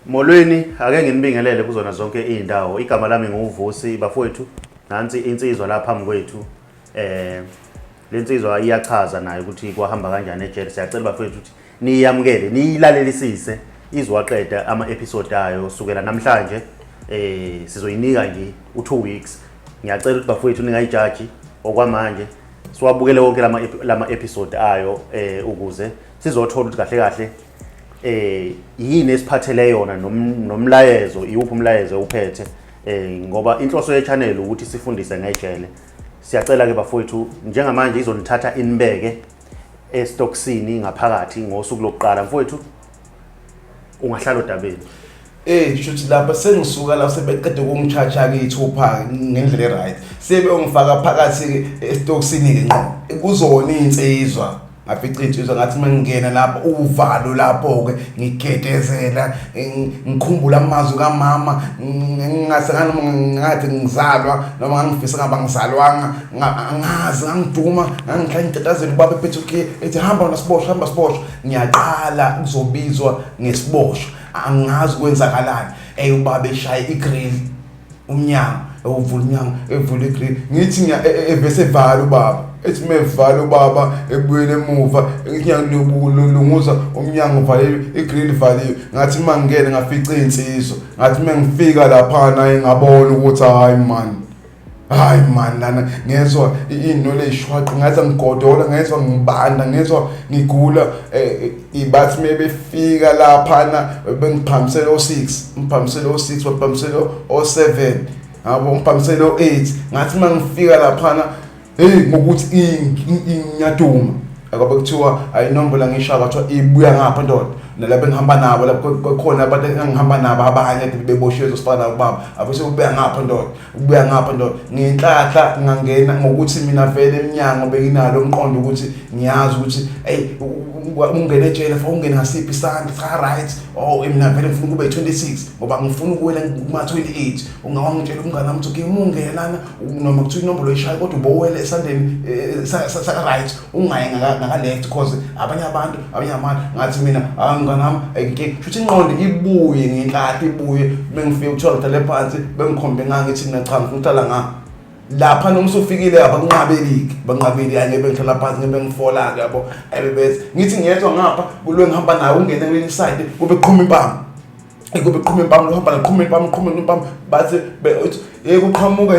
Molweni ake nginibingelele kuzona zonke izindawo. Igama lami nguVusi bafowethu. Nansi insizwa lapha phambi kwethu. Lensizwa iyachaza nayo ukuthi kwahamba kanjani ejele. Siyacela bafowethu ukuthi niyamukele, niyilalelisise izwaqeda ama-episode ayo sukela namhlanje. Sizoyinika nje u2 weeks. Ngiyacela ukuthi bafowethu ningayijaji okwamanje. Siwabukele wonke lama episode ayo ukuze sizothola ukuthi kahle kahle yini esiphathele yona nomlayezo iwuphi umlayezo uphethe ngoba inhloso ye channel ukuthi sifundise ngejele. Siyacela ke bafowethu njengamanje izonithatha inibeke estocksini ngaphakathi ngosuku lokuqala mfowethu ungahlala odabeni. Shuthi lapha sengisuka la sebeqede ukungichacha ke ithupha ngendlela right. Sebe ungifaka phakathi estocksini ke ngqo. Kuzona insizwa ngafica insizwa ngathi mangena lapha uvalo lapho ke ngigedezela ngikhumbula amazwi kaMama ngingasangana ngathi ngizalwa noma ngangifisa ngaba ngizalwanga ngazi ngangiduma ngangihlantetazela ubaba ephethe ke ethi hamba nasiboshwa hamba siboshwa ngiyaqala ukuzobizwa ngesiboshwa angazi kwenzakalani ubaba eshaya igrill umnyango uvula umnyango evula igrill ngithi ngiya evese vala ubaba ethi mevala ubaba ebuyele emuva ngiyalunguza umnyango uvaliwe igrill ivaliwe ngathi mangene ngafica insizwa ngathi mengifika lapha na ngabona ukuthi hayi man lana ngezwe inole ishwaqi ngathi ngigodola ngezwe ngibanda ngezwe ngigula ibathi mebefika lapha na bengiphamisela o6 baphamisela o7 abo ngiphamisela o8 ngathi mangifika lapha na ngokuthi inyaduma akabe kuthiwa ayinombolo ngishaka kuthiwa ibuya ngapha ndoda nalapha engihamba nabo lapho khona abantu engihamba nabo abanye beboshwe zosifana ubaba abese ubuya ngapha ndoda nginhlahla ngangena ngokuthi mina vele eminyango bekinalo umqondo ukuthi ngiyazi ukuthi ungene ejele for ungene ngasiphi isandla right mina vele ngifuna kube 26 ngoba ngifuna ukuwela kuma 28 ungawangitshela umngane wami ukuthi ungene lana noma kuthiwa inombolo ishaya kodwa ubowela esandleni sa right ungayi ngaka left because abanye abantu ngathi mina nganami ayike futhi inqondo ibuye ngenkathi ibuye bengifika ukuthola le phansi bengikhombe ngangithi mina cha ngifuna ukuthala lapha noma usufikile lapha banqabeli anye bengihlala phansi ngibengifola ke yabo ayibebethi ngithi ngiyezwa ngapha kulwe ngihamba nayo ungena kule side kube qhuma impama uhamba impama bathi kuqhamuka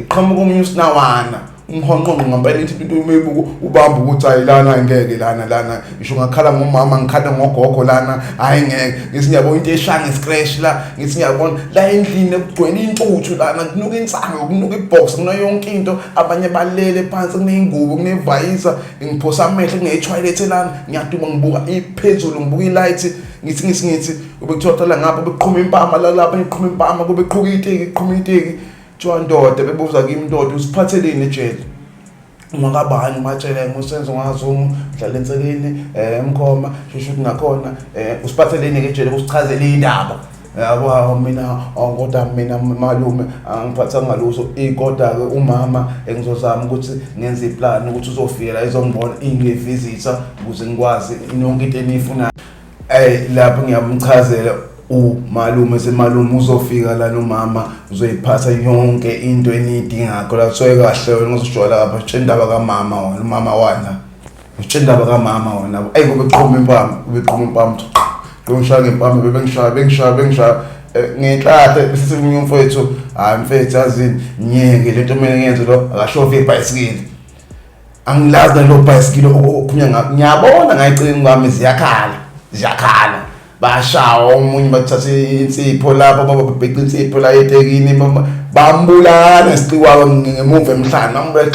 uqhamuka umunye usinawana umhonqonqo ngempela ithi into umebuko ubamba ukuthi ayilana ngeke lana ngisho ngakhala ngomama ngikhala ngogogo lana hayi ngeke ngithi ngiyabona into eshanga scratch la ngithi ngiyabona la endlini ekugcwele intuthu lana kunuka insanga kunuka ibox kuno yonke into abanye balele phansi kuneyingubo kunevayisa ngiphosa amehlo kunetoilet lana ngiyaduma ngibuka iphezulu ngibuka ilight ngithi ube kuthola ngapha beqhuma impama lapha iqhuma impama kube qhuka iteki Ndoda bebuza kimi ndoda usiphatheleni ejele ungakabani matshela ngosenzo ngazungu dlala enseleni emkhoma shisho ukuthi nakhona usiphatheleni ke ejele usichazele indaba yabo mina kodwa mina malume angiphatha ngaluso kodwa ke umama engizozama ukuthi ngenze iplan ukuthi uzofika izongibona ingevisitor ukuze ngikwazi inonke into enifuna lapho ngiyamchazela umalume semalume uzofika la nomama uzoyiphatha yonke into enidinga ngoba soye kahle ngizoshola lapha tshindaba kaMama wona umama wana tshindaba kaMama wona kube qhuma impama ngishaya ngempama bengishaya ngenhlahla bese umfowethu mfethu azini nyeke lento mina ngenze lo akashofe ibhayisikili angilazi lo bhayisikili okuphunya ngiyabona ngayicini ngami ziyakhala bashawa umunye bathathe insipho lapho bababheka insipho la etekini bambulana isiqiwa ngemuva emhlanje bambulana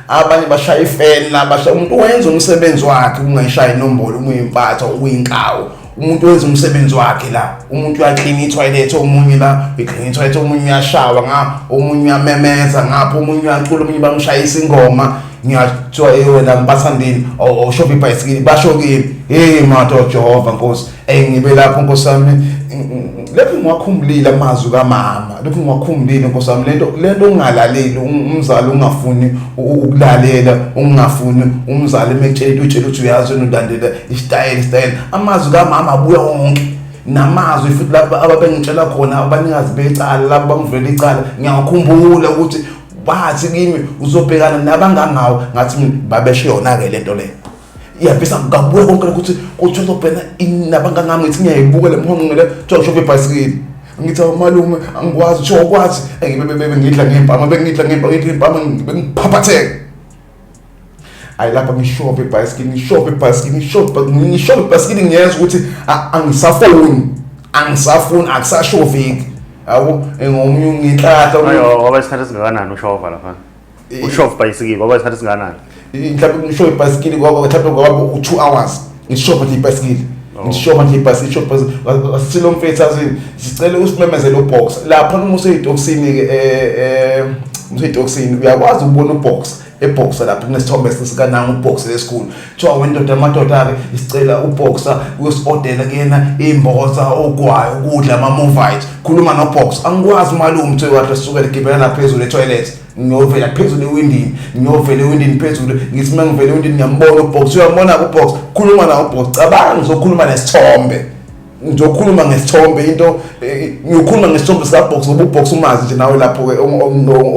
abanye bashaya ifeni la bashaya umuntu wenza umsebenzi wakhe ungayishaya inombolo umuye impatha uyinkawo umuntu wenza umsebenzi wakhe la umuntu uyaclean itoilet omunye la iclean itoilet omunye uyashawa ngapha omunye uyamemeza ngapha omunye uyacula omunye bamshayisa ingoma ngiyathiwa wena mpathandini shophi ibhayisikili basho kimi mato Jehova Nkosi ngibe lapho Nkosi yami lapho ngiyakhumbulile amazwi kaMama lapho ngiyakhumbulile Nkosi yami lento ungalaleli umzali ungafuni ukulalela ungafuni umzali mekutshela utshela ukuthi uyazi ulandela istyle amazwi kaMama abuya wonke namazwi futhi laba ababengitshela khona abanikazi becala laba bangivela icala ngiyakhumbula ukuthi bathi kimi uzobhekana nabangangawo ngathi mina babeshe yona ke lento le iyabisa ngabuye konke ukuthi uzobhekana nabangangami ngithi ngiyayibuka lemhongqele joshop ebhasikili ngithi malume angikwazi sho kwathi ngidla ngempama ngempama bengiphaphatheka ayilapha ngishophe ibhasikili ngiyenza ukuthi angisafuni akusashofiki yabo ngomunye ngihlahla ayo waba isikhathi singakanani ushova lapha ushova ibhasikili waba isikhathi singakanani mhlawumbe ngishophe ibhasikili ngoba mhlawumbe ngoba u2 hours ngishophe ibhasikili asilo mfethu azini sicela usimemezele ubox lapha uma useyitoksini ke useyitoksini uyakwazi ukubona ubox eboxer lapha kunesithombe sikananga uboxer esikhulu kuthiwa wendoda amadoda ake isicela uboxer uyosorderla kuyena imboza ogwayo ukudla ama-movite khuluma nobox angikwazi malume uthi wathi sisukele gibela phezulu etoilet ngiyovela phezulu ewindini phezulu ngithi mangivela ewindini ngiyambona ubox uyambona ubox khuluma nawo ubox cabanga ngizokhuluma nesithombe ngizokhuluma ngesithombe into ngiyokhuluma ngesithombe sikabox ngoba ubox umazi nje nawe lapho ke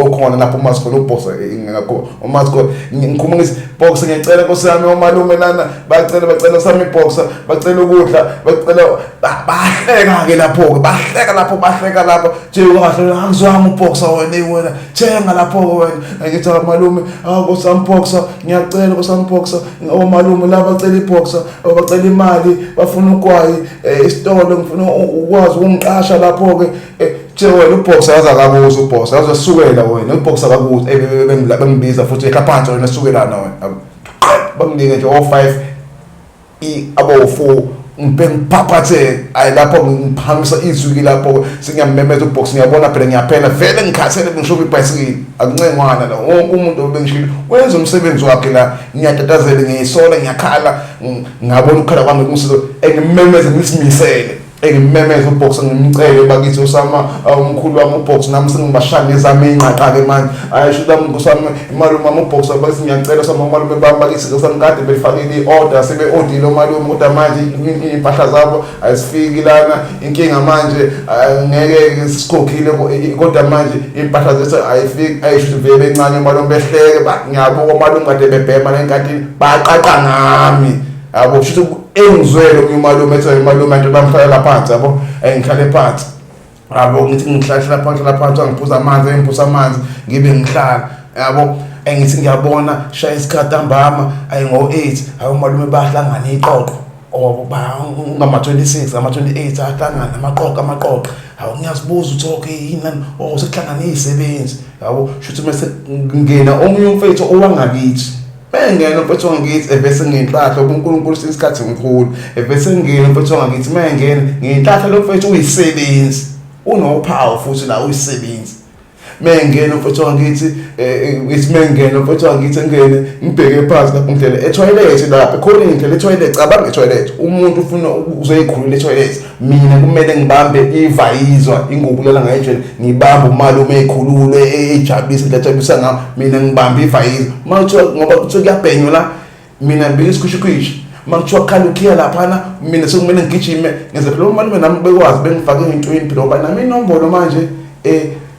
okhona lapho umazi khona ubox ngakho umazi ngikhuluma ngithi box ngiyacela Nkosi yami omalume lana bacela sami ibox bacela ukudla bacela bahleka ke lapho ke bahleka lapho nje ukahle angizwami ubox wena thenga lapho wena ngithi malume Nkosi yami box ngiyacela Nkosi yami box omalume la bacela ibox bacela imali bafuna ugwayi isitolo ngifuna ukwazi ukungiqasha lapho ke nje wena ubox akabuza ubox azosukela wena ubox akabuza bengibiza futhi ekhaphansi wena sukelana wena banginike nje o5 abo4 ngiphaphathe ayilapho ngiphamisa izwi lapho singiyamemeza ubox ngiyabona phela ngiyaphela vele ngikhathele ngisho ibhayisikili akuncengwana la wonke umuntu obengishilo wenza umsebenzi wakhe la ngiyatatazela ngiyisola ngiyakhala ngabona ukukhala kwami ngisizo engimemeze ngisimisele engimemeza ubox ngimcele bakithi usama umkhulu wami ubox nami sengibashanga ezami ingqaqa ke manje ayisho lami ngosami malume wami ubox bathi ngiyacela sama malume bakithi ngisangikade belifakile iorder sebe ordile malume kodwa manje impahla zabo ayisifiki lana inkinga manje ngeke sikhokhile kodwa manje impahla zethu ayifiki ayisho vele encane malume behleke ngiyabona malume kade bebhema lenkantini baqaqa ngami yabo futhi engizwele umalume ethi malume into bamfaka phansi yabo engikhale phansi yabo ngithi ngihlahla phansi ngiphuza amanzi ngibe ngihlala yabo engithi ngiyabona shaya isikhathi ambama ayingo8 hayo malume bahlangana iqoqo ngama-26 ama-28 ahlangana amaqoqo hawo ngiyazibuza ukuthi okay yini sekuhlangana izisebenzi yabo futhi mase ngena omunye umfethu owangakithi ngene mfethu wangithi ebese nginhlahla uNkulunkulu sisikhathi ngikhulu ebese ngene mfethu wangithi mangene nginhlahla lo mfethu uyisebenzi unophawu futhi la uyisebenzi mengene mfethu wangithi ngithi mengene mfethu wangithi ngene ngibheke phansi lapho ngidlela etoilet lapha khona indlela etoilet cabanga etoilet umuntu ufuna uzoyikhulula etoilet mina kumele ngibambe ivayizwa ingubulela ngayijela ngibambe umalume ekhulule ejabisa lejabisa ngami mina ngibambe ivayizwa manje ngoba kuthi kuyabhenywa la mina ngibikisikhushikhwishi makuthiwa khala ukhiya laphana mina sekumele ngigijime ngenze phela umalume nami bekwazi bengifake intweni phela ngoba nami inombolo manje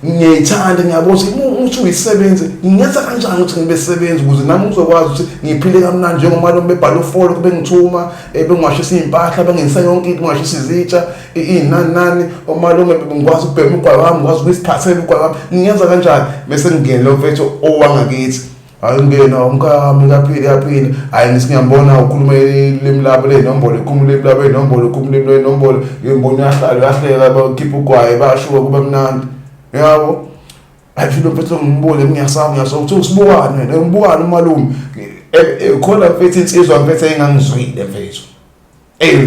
ngiyayithanda ngiyabona ukuthi uyisebenze ngingenza kanjani ukuthi ngibe sebenzi ukuze nami ngizokwazi ukuthi ngiphile kamnandi njengomalume bebhala ufolo kube ngithuma bengwashisa impahla bengenzisa yonke into ngwashisa izitsha inani omalume ngikwazi ukubheka ugwayi wami ngikwazi ukuyisiphathela ugwayi wami ngingenza kanjani bese ngene lo mfethu owangakithi hayi ngena umkami kaphile hayi ngiyambona ukhuluma ilimi labo lenombolo ikhuluma ilimi labo lenombolo ukhuluma ilimi lenombolo ngibona yahleka bakhipha ugwayi bashuka kube mnandi yabo ayifilo mfethu ngibule ngiyasaba ukuthi usibukane ngibukane umalume khona mfethu insizwa mfethu engangizwile mfethu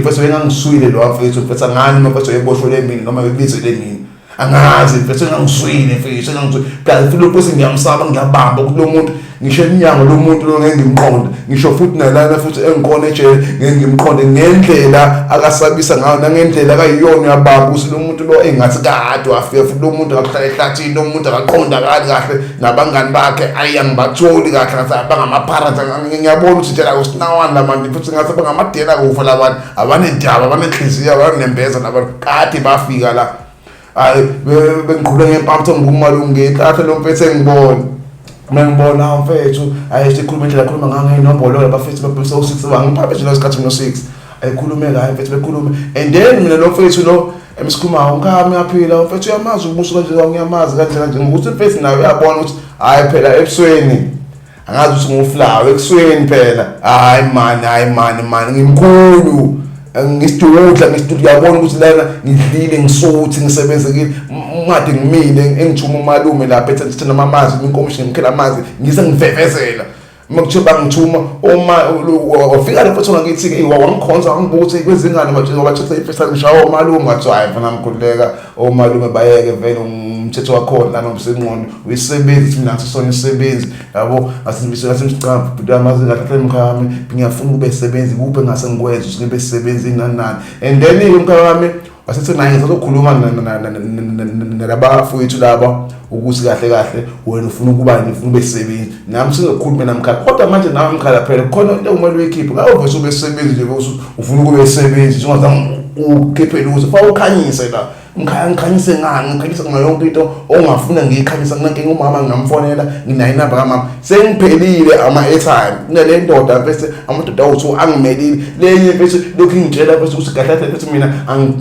mfethu engangizwile lo mfethu mfethu ngani mfethu eboshwe lemini noma bebizele mina angazi mfethu engangizwile mfethu engangizwile kanti phela ukuthi ngiyamsaba ngiyabamba kulo muntu ngisho eminyango lo muntu lo ngeke ngimqonde ngisho futhi nalana futhi engikona ejele ngeke ngimqonde ngendlela akasabisa ngayo nangendlela akayiyona yababa usi lo muntu lo engathi kade wafika futhi lo muntu akahlala ehlathini lo muntu akaqonda kahle nabangani bakhe ayangibatholi kahle ngathi bangamaparents ngiyabona ukuthi njela usinawana lamanje futhi ngathi bangamadela kufa labantu abanendaba abanenhliziyo abanembeza labantu kade bafika la ay bengiqhubeka ngempamtho ngumalume ngekahle lo mfethu engibona mengibona mfethu ayesikhuluma indlela khuluma ngangenombolo labafethu babhekisa u6 bangiphaphe nje lesikhathi no6 ayikhulume kahle mfethu bekhulume and then mina lo mfethu lo emsikhuluma ngami yaphila mfethu uyamazi ubuso kanje ngiyamazi kanje ngokuthi mfethu nawe uyabona ukuthi hayi phela ebusweni angazi ukuthi nguflawa ekusweni phela hayi man ngimkhulu ngisitudla yabona ukuthi lana ngidlile ngisuthi ngisebenzekile ngade ngimile engithuma umalume lapha ethi namamazi inkomishi ngimkhela amazi ngise ngivevezela makuthiwa bangithuma uma wafika lapho thonga ngithi ke wangikhonza ngibuka ukuthi kwezingane manje wabathatha ifesta ngishawa umalume wathi hayi mfana mkhululeka omalume bayeke vele umthetho wakhona lana umsengqondo uyisebenzi mina ngisona isebenzi yabo asimsicambu but amazi ngahlala emkhami ngiyafuna ube sebenzi kuphe ngase ngikwenza ukuthi ngibe sebenzi nani and then umkhami wasethi naye ngizokhuluma nalabafowethu laba ukuthi kahle wena ufuna ukuba ufuna ube sebenzi nami singakhuluma namkhaya kodwa manje nawe mkhala phela khona into kumele uyikhiphe ngawo vese ube sebenzi nje ufuna ube sebenzi ungazange ukhiphe luzo fa ukhanyise la ngikhanyise ngani ngikhanyise ngayo yonke into ongafuna ngiyikhanyisa nginankinga umama ngingamfonela nginayo inamba kamama sengiphelile ama-airtime kunale ndoda bese amadoda awuthu angimelile lenye bese lokhu ngitshela bese ukuthi kahle bese mina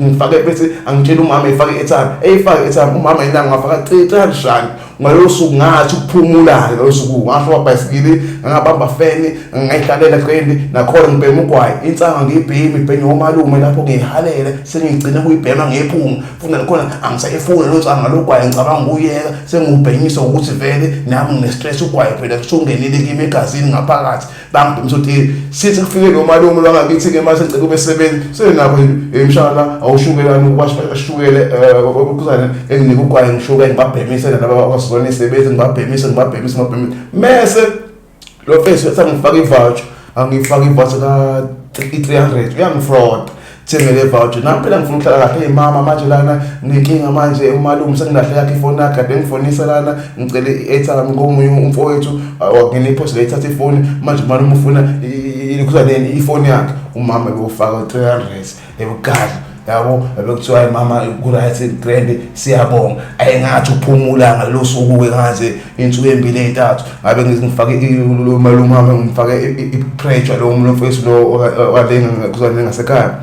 ngifake bese angitshela umama efake i-airtime eyifake i-airtime umama yena ngafaka 300 rand ngalo suku ngathi ukuphumula lo suku ngasho wabhayisikili ngabamba feni ngayihlalela qendi nakhona ngibhema ugwayi insanga ngiyibhemi ibhenye omalume lapho ngiyihalela sengigcina kuyibhema ngephunga funa khona angisayifuna lo nsanga lo gwayi ngicabanga uyeka sengubhenyisa ukuthi vele nami ngine-stress ugwayi phela kusongenile kimi egazini ngaphakathi bangibhemisa ukuthi sithi kufike lo malume lo ngakithi-ke mase ngicela ube sebenzi senapho inshallah awushukelani ukwashukele ukuzana enginika ugwayi ngishuke ngibabhemise nalaba zona isebenzi ngibabhemise mase lo face sangifaka i-voucher angifaka i-voucher ka 300 uyangifraud thengele i-voucher nami phela ngifuna ukuhlala kahle mama manje lana nginenkinga manje umalume sengilahle yakhe ifoni yakhe kade ngifonisa lana ngicela i-airtime ngomunye umfowethu wangena ipost ethatha ifoni manje umalume ufuna ikuzaneni ifoni yakhe umama bewufaka 300 ebukali yabo bekuthiwa mama ku-right grand siyabonga ayingathi uphumula ngalo suku-ke ngaze insuku embili ey'ntathu ngabe ngifake lo malume wami ngifake i-pressure lo mfethu lo walenga ngasekhaya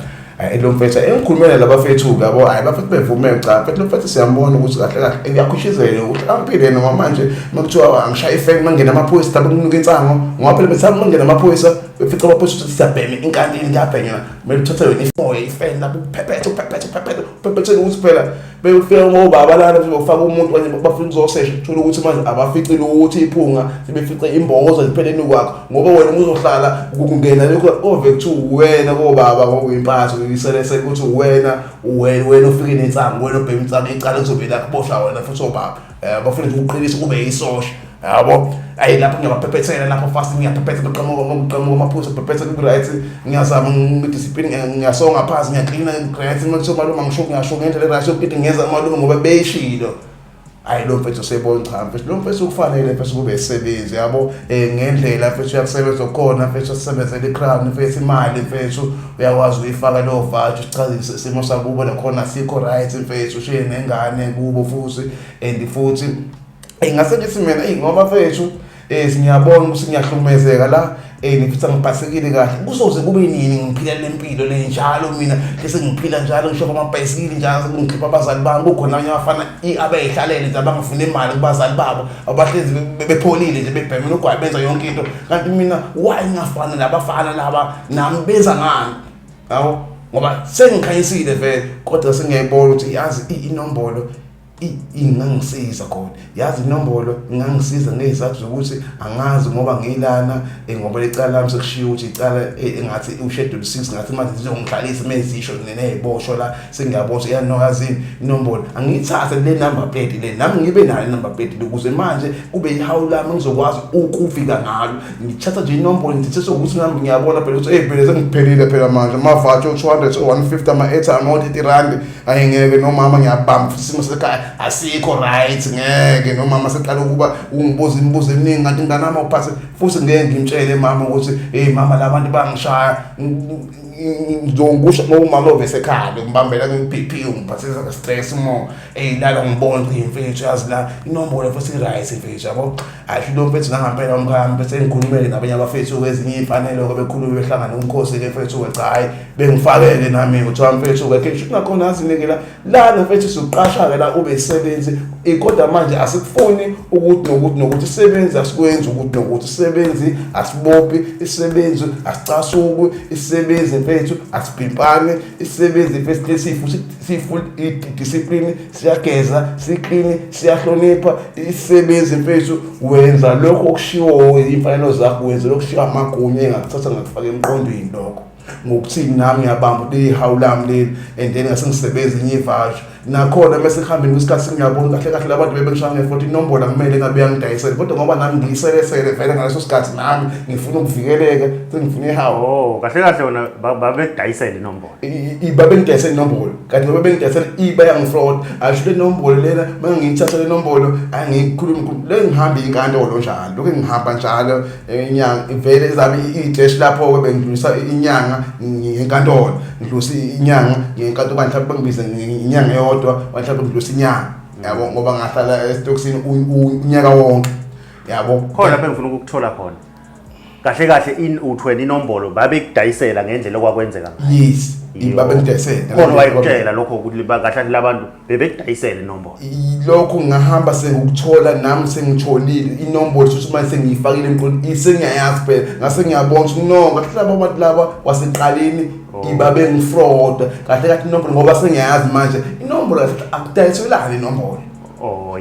lo mfethu engikhulumela labafethu yabo hayi bafethu bevume cha mfethu lo mfethu siyambona ukuthi kahle ngiyakhushizela ukuthi ampile noma manje makuthiwa angishaya ifeni mangena amaphoyisa tabe nginika insango ngoba phela bethi mangena amaphoyisa befica amaphoyisa ukuthi siyabhema inkantini ngiyabhenya kumele uthathe yona ifoya ifeni lapho uphephethe ukuthi phela befika ngobaba lana befaka umuntu kanye bafuna ukuzosesha uthola ukuthi manje abafici ukuthi iphunga sebefice imbozo zipheleni kwakho ngoba wena uzohlala ukungena lokho ove kuthiwa wena kobaba ngokuyimpatho iselese ukuthi wena ufike nensango wena obhema insana icala kuzobela kuboshwa wena futhi obaba bafuna ukuqinisa kube yisosha yabo ayi lapho ngiyabaphephethela lapho fast ngiyaphephethela beqhamuka amaphuzu bephethela ku-right ngiyazama ngidiscipline ngiyasonga phansi ngiyaklina right makuthiwa malume ngisho ngendlela right yokuthi ngenza amalume ngoba beyishilo ayi lo mfethu sebona cha mfethu lo mfethu kufanele mfethu kube isebenzi yabo ngendlela mfethu uyakusebenza khona mfethu usebenzele i-crown mfethu imali mfethu uyakwazi uyifaka lo voucher usichazise isimo sakubo nakhona sikho right mfethu ushiye nengane kubo futhi and futhi ngase ngithi mina ngoba mfethu singiyabona ukuthi ngiyahlukumezeka la ngifithi ngibhasikile kahle kuzoze kube nini ngiphila le mpilo le njalo mina bese ngiphila njalo ngisho amabhayisikili njalo ngikhipha abazali bami kukhona abanye abafana abeyihlalele nje abangafuna imali kubazali babo abahlezi bepholile nje bebhemela ugwayi benza yonke into kanti mina why ngafana nabafana laba nami benza ngani yabo ngoba sengikhanyisile vele kodwa sengiyayibona ukuthi yazi inombolo ingangisiza khona yazi inombolo ingangisiza ngezathu zokuthi angazi ngoba ngilana ngoba lecala lami sekushiya ukuthi icala engathi uschedule 6 ngathi manje sizongihlalisa mezisho nezibosho la sengiyabosha yanokazini inombolo angiyithathe le number plate le nami ngibe nayo number plate ukuze manje kube ihawu lami ngizokwazi ukufika ngalo ngithatha nje inombolo ngithi sokuthi nami ngiyabona phela ukuthi phela sengiphelile phela manje mavatho 200 150 ama-airtime othi rand ayengeke nomama ngiyabamba isimo sekhaya asikho right ngeke nomama seqala ukuba ungibuza imibuzo eminingi ngathi nganama uphase futhi ngeke ngimtshele mama ukuthi hey mama labantu bangishaya ngizongusha ngomama ovesekhaya ngimbambela ngeBP ngiphathisa stress mo lala ngibona imfethu yazi la inombolo futhi right imfethu yabo asho lo mfethu nangampela umkhaya bese ngikhulumele nabanye abafethu kwezinye imfanelo bekhuluma behlangana nomkhosi ke mfethu wecha hayi bengifakele nami uthiwa mfethu ke kusho ngakhona azinikela la mfethu siqasha ke la ube isebenzi kodwa manje asikufuni ukuthi nokuthi isebenzi asikwenzi ukuthi isebenzi asibophi isebenzi asicasuku isebenzi mfethu asiphimpane isebenzi mfethu sifull discipline siyageza siklini siyahlonipha isebenzi mfethu wenza lokho okushiwo imfanelo zakho wenza lokho kushiya amagunya engakuthatha ngakufaka emqondweni lokho ngokuthini nami ngiyabamba ihawu lami leli and then ngasengisebenza inyivasho nakhona bese khambeni kwesikhathi ngiyabona kahle abantu bebengishaya nge-40 inombolo kumele ngabe yangidayisela kodwa ngoba nami ngiyiselesele vele ngaleso sikhathi nami ngifuna ukuvikeleka sengifuna ihawu kahle wona babedayisela inombolo babengidayisela inombolo kanti ngoba bengidayisela bayangifraud asho le nombolo lena mangiyithatha le nombolo angikhuluma le ngihamba inkantolo njalo lokho ngihamba njalo inyanga vele izabe idash lapho ke bengidlulisa inyanga ngenkantolo ngidlulisa inyanga ngenkantolo mhlawumbe bengibiza inyanga yodwa mhlawumbe ngidlulisa inyanga yabo ngoba ngahlala estoksini unyaka wonke yabo khona lapho ngifuna ukukuthola khona kahle in u20 inombolo babekudayisela ngendlela okwakwenzeka yes babengidayisela khona wayekutshela lokho ukuthi kahle labantu bebekudayisela inombolo lokho ngahamba sengukuthola nami sengitholile inombolo futhi manje sengiyifakile emqondweni isengiyayazi phela ngase ngiyabona ukuthi no kahle abantu laba waseqaleni ibabe ngifraud kahle inombolo ngoba sengiyayazi manje inombolo akudayiselani inombolo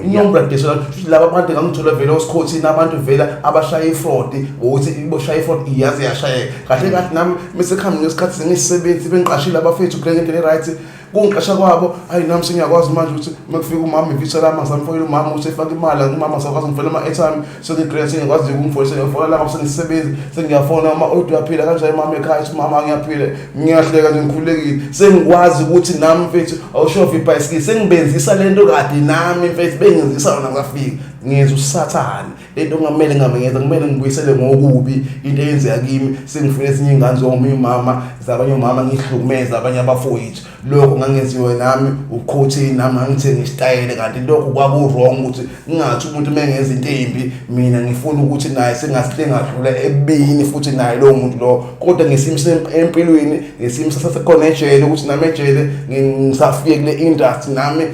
inombolo desela futhi laba abantu ngangithola vele osikhothini abantu vele abashaya ifraud ukuthi boshaya ifraud iyazi yashaya kahle nami mesekhamba ngesikhathi sengisebenzi bengiqashile abafethu kule into le right kungiqasha kwabo hayi nami sengiyakwazi manje ukuthi makufika umama ivisa lama ngisamfoyela umama ukuthi efaka imali umama sakwazi ngifela ama-airtime sengigcina sengikwazi ukumfoyisa ngiyafona lapho sengisebenzi sengiyafona ama-audio aphila kanjani mama ekhaya ukuthi mama ngiyaphila ngiyahleka nje ngikhululekile sengikwazi ukuthi nami mfethu awushofa ibhayisikili sengibenzisa lento kade nami mfethu bengenzisa yona ngafika ngenza usathane lento ngamele ngamenza kumele ngibuyisele ngokubi into eyenzeka kimi sengifuna ezinye ingane zomunye umama zabanye umama ngihlukumeza abanye abafowethu lokho ngangenziwe nami ucoaching nami ngangithenga istyle kanti lokho kwaku-wrong ukuthi ngingathi umuntu mengenza into embi mina ngifuna ukuthi naye sengasidlula ebini futhi naye lowo muntu lo kodwa ngesimo empilweni ngesimo sasekhona ejele ukuthi nami ejele ngisafike kule industry nami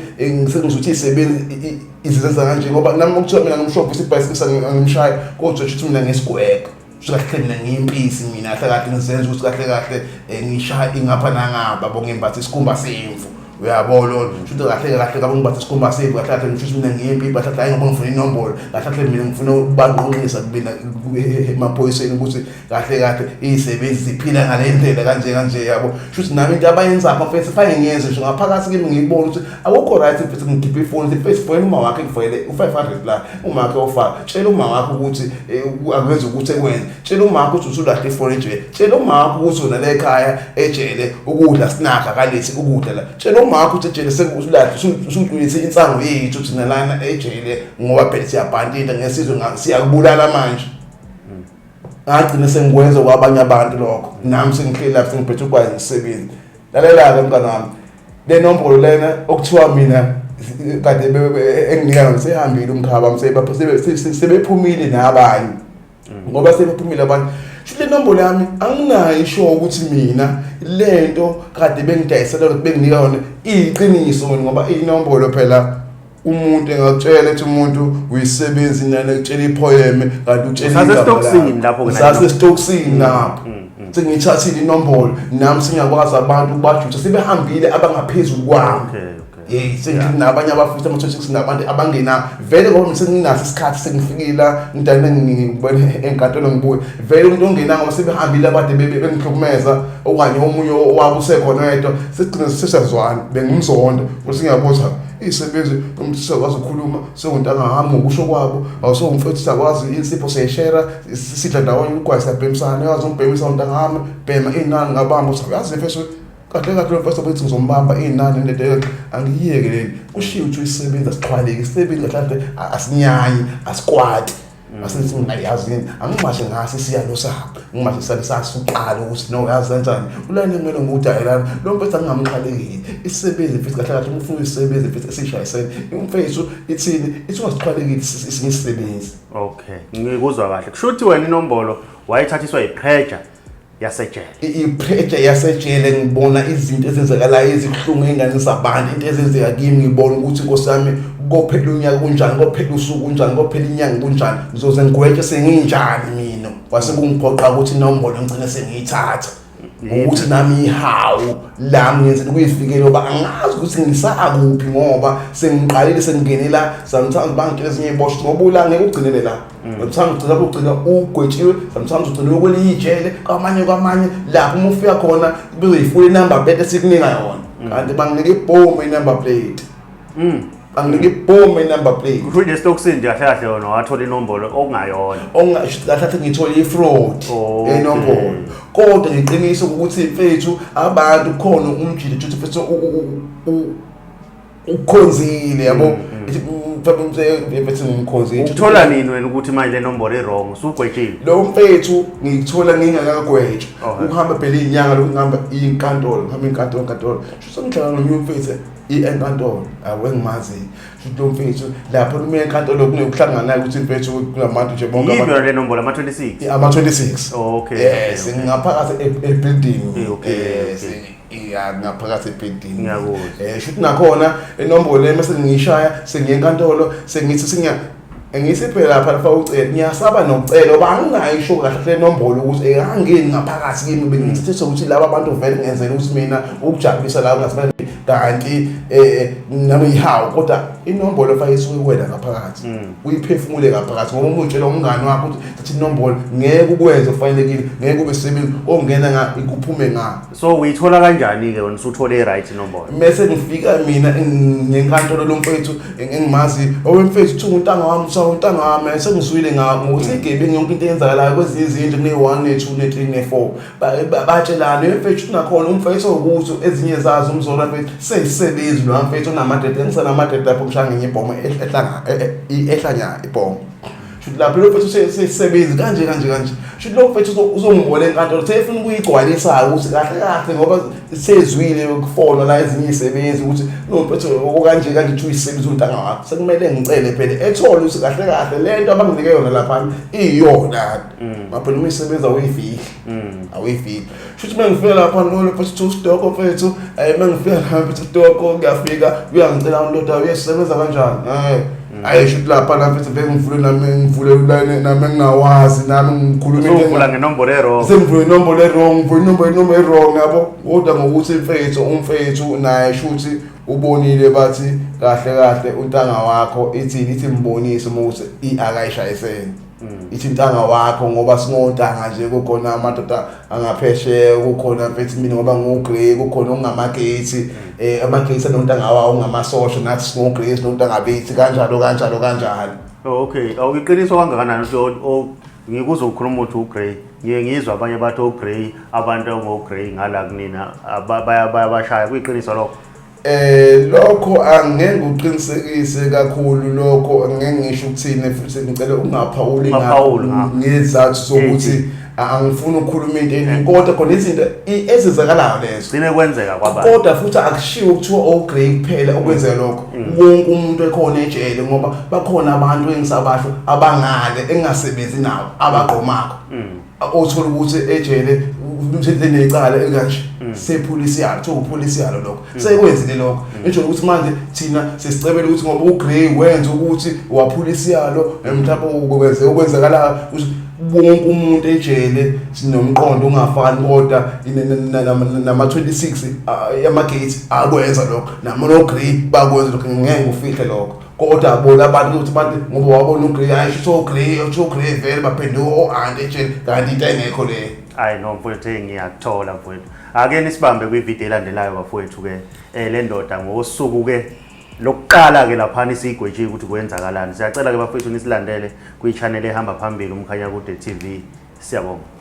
sengizothi isebenzi izenza kanje ngoba nami ukuthiwa mina ngimshophi isibhayisikili ngimshaya kodwa ukuthi mina ngesigwegwe kahle mina ngiyimpisi mina kahle ngizenza ukuthi kahle ngishaya ingapha nangapha bongimbatha isikhumba semvu uyabona futhi kahle kabe ngibatha isikhumba semvu kahle ngisho mina ngiyimpi kahle hayi ngoba ngifuna inombolo kahle mina ngifuna ukubanqonqisa kubina emaphoyiseni ukuthi kahle izisebenzi ziphila ngale ndlela kanje yabo futhi nami into abayenza mfethu fane ngiyenze nje ngaphakathi kimi ngiyibona ukuthi awukho right futhi ngikhiphe ifoni first phone uma wakhe ngifayele u500 la uma wakhe ofaka tshela uma wakhe ukuthi akwenza ukuthi ekwenze tshela uma wakhe ukuthi usulahle ifoni nje tshela uma wakhe ukuthi una le ekhaya ejele ukudla sinaka kalethi ukudla la tshela uma wakhe ukuthi ejele sekulahle usudlulise insango yethu thina lana ejele ngoba phela siyabhandida ngesizwe siyakubulala manje agcina sengikwenza kwabanye abantu lokho nami sengihleli lapho ngiphethe ukwazi ngisebenzi lalela-ke mngani wami le nombolo lena okuthiwa mina kade enginika ngisehambile umkhaba sebephumile nabanye ngoba sebephumile abantu futhi le nombolo yami anginayo isho ukuthi mina lento kade bengidayisela ukuthi benginika yona iqiniso ngoba inombolo phela umuntu engakutshela ukuthi umuntu uyisebenzi nani ekutshela ipoem kanti utshela sasestokisini lapho ke sasestokisini lapho sengithathile inombolo nami singakwazi abantu ukubajutha sebehambile abangaphezulu kwami Senginabanye abafisa ama-26 ngabantu abangena vele ngoba senginaso isikhathi sengifikila ngidane ngibone enkantolo ngibuye vele umuntu ongena ngoba sebehambile abade bengihlukumeza okanye omunye owabo usekhona yedwa sigcina sisazwana bengimzonda ukuthi ngiyabotha isebenzi umsakwazi ukukhuluma sekuntanga hami ngokusho kwabo awusongumfethu sakwazi insipho seyishare sidla ndawonye ugwayisa bhemsana yazi umbhemisa untanga hami bhema inani ngabamba uthi yazi mfethu kahle lo mfethu bethi ngizombamba inani ndedele angiyeke kushiya ukuthi isebenza siqhwaleke isebenza kahle asinyanyi asikwati asithi mina yazini angimashe ngase siyalo sabo ngimashe sale sasuqala ukuthi no yazi kanjani ulane ngene ngudayela lo mfethu angamqhalekile isebenzi mfethu kahle kahle ufuna isebenzi mfethu esishayisene umfethu ithini ithi ungasiqhalekile isisebenzi. Okay ngikuzwa kahle kusho ukuthi wena inombolo wayethathiswa ipressure yasejele ipressure yasejele ngibona izinto ezenzakalayo ezikuhlungu engane zabantu into ezenzeka kimi ngibona ukuthi nkosami kophela unyaka kunjani kophela usuku kunjani kophela inyanga kunjani ngizoze ngigwethe senginjani mina kwase kungiphoqa ukuthi inombolo ngicine sengiyithatha ukuthi nami ihawu lami ngenzela ukuyifikela ngoba angazi ukuthi ngisakuphi ngoba sengiqalile sengingenela sometimes bangitshela ezinye iboshwe ngoba ulanga ugcinele la sometimes ugcina ugwetshiwe sometimes ugcina ukweliyijele kwamanye lapho uma ufika khona bezoyifuna inumber plate esikunika yona kanti banginike ibhomu inumber plate anginike ibhomu inumber plate kusho nje Stocksini kahle kahle yona wathola inombolo okungayona kahle ngithola ifraud enombolo kodwa ngiqinisa ukuthi mfethu abantu khona umjile ukuthi mfethu ukhonzile yabo mfethu ngimkhonzile uthola nini wena ukuthi manje le nombolo errong usugwetshile lo mfethu ngithola ngingakagwetsha ukuhamba phela inyanga lokungihamba inkantolo ngihamba inkantolo sengidlala nomnye mfethu enkantolo awengimazi lo mfethu lapho uma enkantolo kunokuhlangana naye ukuthi mfethu kunabantu nje bonke abantu le nombolo ama-26 ama-26 okay yes ngaphakathi ebuilding ngaphakathi ebuilding ngiyakuzwa shuthi nakhona enombolo le mase ngiyishaya sengiye enkantolo sengithi ngisiphela lapha lafa ucela ngiyasaba nokucela oba angingayisho kahle le nombolo ukuthi angeni ngaphakathi kimi bengithethe ukuthi laba abantu vele ngenzela ukuthi mina ukujabulisa la ngasibani kanti nami ihawu kodwa inombolo fa isukwela ngaphakathi uyiphefumule ngaphakathi ngoba umutshela umngane wakho ukuthi thatha inombolo ngeke ukwenze kufanelekile ngeke ube sebenzi ongena ikuphume nga so uyithola kanjani ke wena usuthole i-right inombolo mase ngifika mina ngenkantolo lomfethu engimazi owemfethu uthi untanga wami untanga wami sengizwile ngokuthi igebengu yonke into eyenzakalayo kwezinye izinto ne-1 ne-2 ne-3 ne-4 batshelana emfethu nakhona umfethu ukuthi ezinye zazo umzolo mfethu seyisebenzi lo mfethu onamadede ngisenamadede lapho ngishaya ngenye ibhomo ehlanya ibhomo shuthi lapho lo mfethu seyisebenzi kanje shuthi lo mfethu uzongibona enkantolo sefuna ukuyigcwalisa ukuthi kahle ngoba sezwile ukufona la ezinye isebenzi ukuthi lo mfethu okanje uthi uyisebenzi untanga wakho sekumele ngicele phela ethole ukuthi kahle lento abanginike yona lapha iyona ngapha noma isebenza awuyifiki shuthi mangifika lapha lo mfethu stock mfethu mangifika lapha mfethu stock ngiyafika uyangicela undoda uyesebenza kanjani ayisho lapha la mfethu ngivule uline nami nginawazi nami ngikhuluma uvula ngenombolo errong sengivule inombolo errong yabo kodwa ngokuthi umfethu naye shuthi ubonile bathi kahle untanga wakho ithi mbonise ukuthi akayishayisene ithi intanga wakho ngoba singontanga nje kukhona amadoda angaphesheya kukhona mfethu mina ngoba ngogrey kukhona ongamagethi amagethi anontanga wawo ngamasosha nathi singogrey sinontanga bethi kanjalo okay awuyiqiniso kangakanani ngikuze ukhuluma ukuthi ugrey ngiyizwa abanye bathi ugrey abantu ngogrey ngala kunina bayabashaya kuyiqiniso lokho lokho angeke uqinisekise kakhulu lokho angeke ngisho ukuthini futhi ngicela ungaphawuli ngezathu sokuthi angifuni ukukhuluma into eningi kodwa khona izinto ezizakalayo lezo sine kwenzeka kwabantu kodwa futhi akushiwo ukuthiwaogrey kuphela okwenzeka lokho wonke umuntu ekhona ejele ngoba bakhona abantu engisabasho abangale engasebenzi nawo abagqomakho othola ukuthi ejele umthetheni ecala ekanje sepolisialo tho upolisialo lokho sekwenzile lokho ngisho ukuthi manje thina sesicebela ukuthi ngoba ugrey wenza ukuthi wapolisialo mhlawumbe ukwenzekala wonke umuntu ejele sinomqondo ungafani kodwa nama 26 yamagate akwenza lokho no-Gray bakwenza lokho ngeke ufihle lokho kodwa bona abantu ukuthi abantu ngoba wabona uGray ayisho Gray vele baphenduka o-anti ejele kanti into engekho le. Hayi no mfowethu ngiyakuthola mfowethu. Ake nisibambe kwivideo elandelayo bafowethu ke le ndoda ngosuku ke lokuqala ke lapha sigwetshiwe ukuthi kwenzakalani. Siyacela ke bafowethu nisilandele kwi channel ehamba phambili uMkhanyakude TV. Siyabonga.